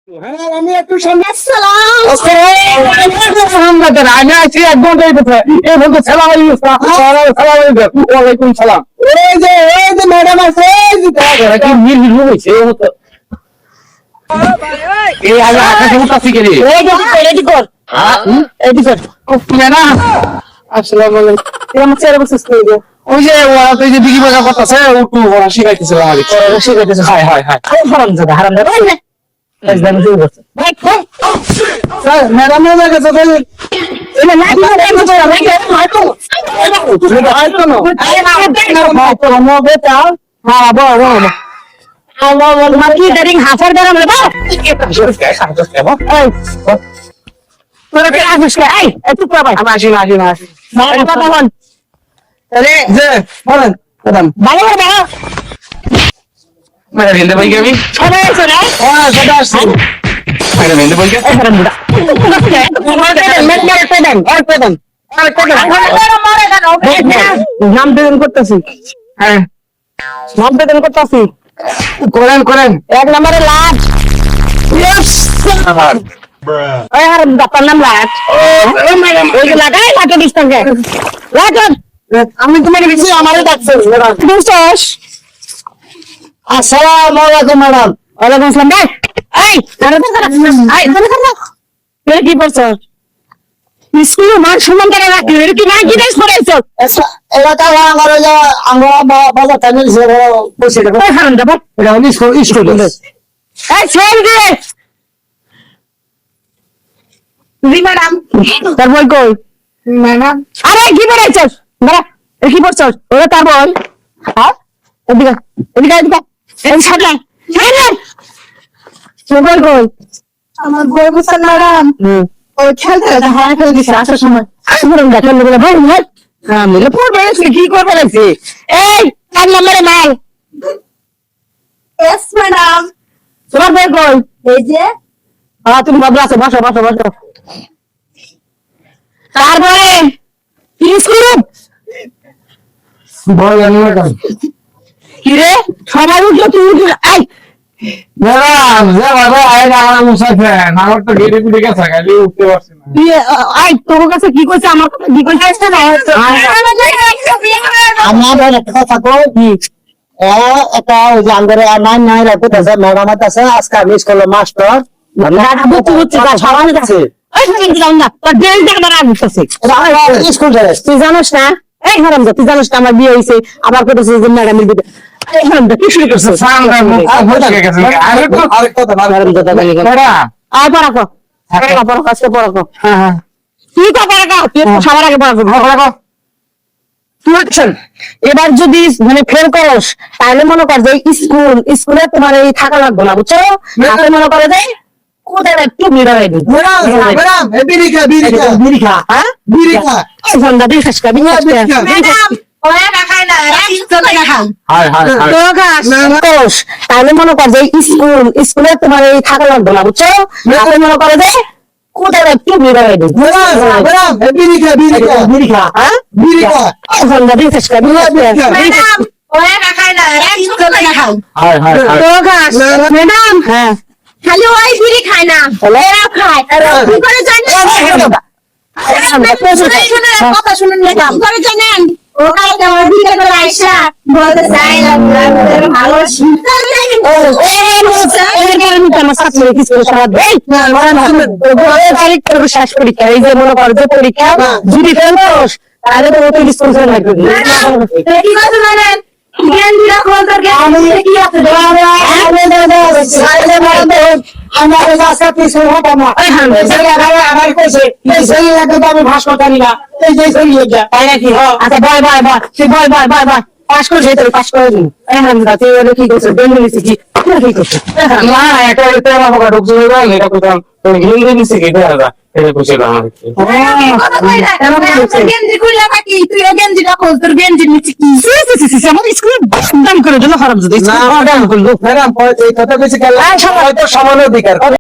হ্যাঁ আমি একটু সামনে আমি আছি 1 ঘন্টা এই বলতে সালাম ওয়ালাইকুম সালাম। এই যে ম্যাডাম আছে কি মিল হয়েছে এই আগে আকাশে উঠতেছি কে রে রেডি কর ম্যাডাম আসসালামু আলাইকুম আমার চেহারা বসে স্কুলে ওই যে ওরা তো এই যে দিঘি বাগা করতেছে উঠু ওরা শিখাইতেছে আমাকে শিখাইতেছে হাই হারামজাদা স্যার ম্যাডাম হয়ে গেছে ম্যাডাম হিন্দে ভাই আমি ম্যাডাম হিন্দে ভাই নাম বেদন করতেছি হ্যাঁ নাম বেদন করতেছি করেন 1 নম্বরে লাট আপনার নাম লাট ওই যে লাগাই লাটে ডিস্টার্বে লাট আমি তোমাকে দিচ্ছি আমারও ডাকছে বুঝছস আসসালামু আলাইকুম ম্যাডাম ওয়ালাইকুম আসসালাম ভাই এই তোরা কি করছস স্কুল মান সম্মান করে রাখি এর কি না কি দেশ পড়াইছস এলাকা আমার আমরা বাজার টাইমে বসে দেখো হারাম যাব এটা স্কুল এই ছেড়ে দে জি ম্যাডাম তার বই কই ম্যাডাম আরে কি পড়াইছস বড়া এ কি পড়ছস ওরা তার বই হ্যাঁ এদিকে এই ছাড়লা বই কই আমার বই বুঝছেন ম্যাডাম ওই খেলতে হারা করে দিছে আসার সময় আসুন দেখেন বলে ভাই ভাই হ্যাঁ মিলে পড়বে কি করবে লাগছে এই 4 নম্বরে মাল Yes, madam. তোমার বই কই এই যে হ্যাঁ তুমি বাবু আছো বসো তারপরে কি স্কুল বল ম্যাডাম কি রে সবাই উঠলো তুই উঠলো এই ম্যাডাম যে বাবা আয় না আমার মুসাফে আমার তো গেটে পুড়ে গেছে খালি উঠতে পারছি না তুই এই তোর কাছে কি কইছে আমার কথা কি কইছে না আমার একটা কথা কই কি এটা ওই যে আঙ্গরে নাই নাই রাখতে আছে ম্যাডাম আছে আজকে আমি স্কুলে মাস্টার বুঝছি সবাই আছে স্কুল তুই জানোস না এই হারামদা তুই জানোস না আমার বিয়ে হয়েছে আবার কইতেছে যে ম্যাডামের বিয়ে এই হারামদা কি শুরু করছিস আয় পড়াকো আজকে পড়াকো তুই তো পড়াকো তুই সবার আগে পড়াকো এবার যদি মানে ফেল করস তাহলে মনে কর যে স্কুলে তোমার এই থাকা লাগবে না বুঝছো তাহলে মনে করে যে কোথায় একটু বিড়াই দিই বিরিখা হ্যাঁ বিরিখা সন্ধ্যা দিয়ে খাস খাবি ম্যাডাম ওরা না খায় না চলে না খাও তাহলে মনে কর যে স্কুলে তোমার এই থাকা লাগবে না বুঝছো তাহলে মনে করে যে কোথায় একটু বিড়াই দিই বিরিখা হ্যাঁ বিরিখা সন্ধ্যা দিয়ে খাস খাবি ম্যাডাম ওরা না খায় না চলে না খাও ম্যাডাম হ্যাঁ খালি ওই বিড়ি খায় না এরা খায় কি করে জানেন কথা শুনেন ম্যাডাম কি করে জানেন ও কালকে আমার বিয়ে করে আইসা বলতে চাই ভালো শেষ পরীক্ষা এই যে মনে করো যে পরীক্ষা যদি ফেল করস তাহলে তো ওকে স্কুল লাগবে কি কথা জানেন গেঞ্জিটা খোলতে কি আছে আমার কাছে কিছু হবে না আমার কইছে এই সেই লাগে তো আমি ভাস করতে না এই যে সেই লাগে তাই নাকি আচ্ছা বয় পাস করে যেতে পাস করে দিন এখন রাতে ওরে কি করছে বেঙ্গলি নিছি কি করছে না এটা এটা আমার ঢুকছে না এটা কোথাও হিন্দি নিছে কি দাদা এটা কইছে না গেঞ্জি খুললা বাকি তুই গেঞ্জিটা খোল তোর গেঞ্জি নিচে কি আমার স্কুলে দাম করে দিল হারাম যদি না ম্যাডাম এই কথা কইছে কেন সবাই তো সমান অধিকার